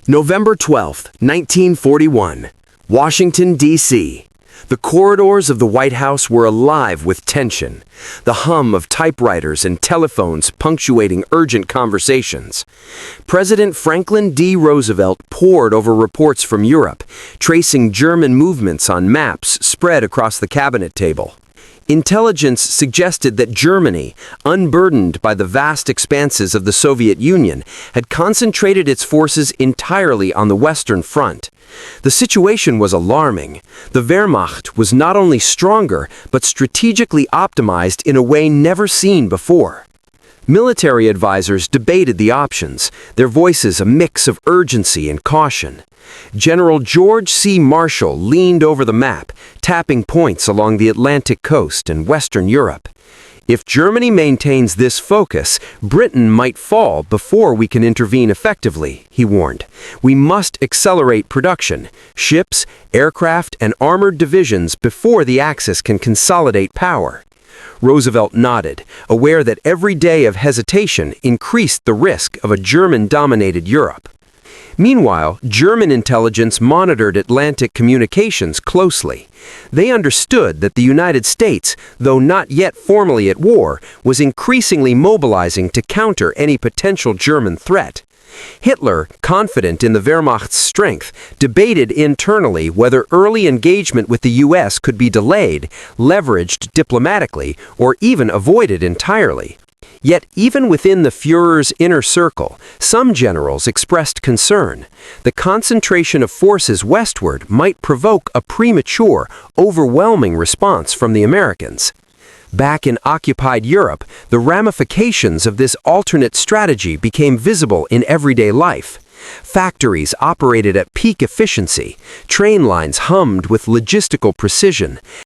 November 12, 1941, Washington, D.C. The corridors of the White House were alive with tension, the hum of typewriters and telephones punctuating urgent conversations. President Franklin D. Roosevelt pored over reports from Europe, tracing German movements on maps spread across the cabinet table. Intelligence suggested that Germany, unburdened by the vast expanses of the Soviet Union, had concentrated its forces entirely on the Western Front. The situation was alarming. The Wehrmacht was not only stronger, but strategically optimized in a way never seen before. Military advisors debated the options, their voices a mix of urgency and caution. General George C. Marshall leaned over the map, tapping points along the Atlantic coast and Western Europe. If Germany maintains this focus, Britain might fall before we can intervene effectively, he warned. We must accelerate production, ships, aircraft, and armored divisions before the Axis can consolidate power. Roosevelt nodded, aware that every day of hesitation increased the risk of a German-dominated Europe. Meanwhile, German intelligence monitored Atlantic communications closely. They understood that the United States, though not yet formally at war, was increasingly mobilizing to counter any potential German threat. Hitler, confident in the Wehrmacht's strength, debated internally whether early engagement with the U.S. could be delayed, leveraged diplomatically, or even avoided entirely. Yet even within the Führer's inner circle, some generals expressed concern. The concentration of forces westward might provoke a premature, overwhelming response from the Americans. Back in occupied Europe, the ramifications of this alternate strategy became visible in everyday life. Factories operated at peak efficiency, train lines hummed with logistical precision,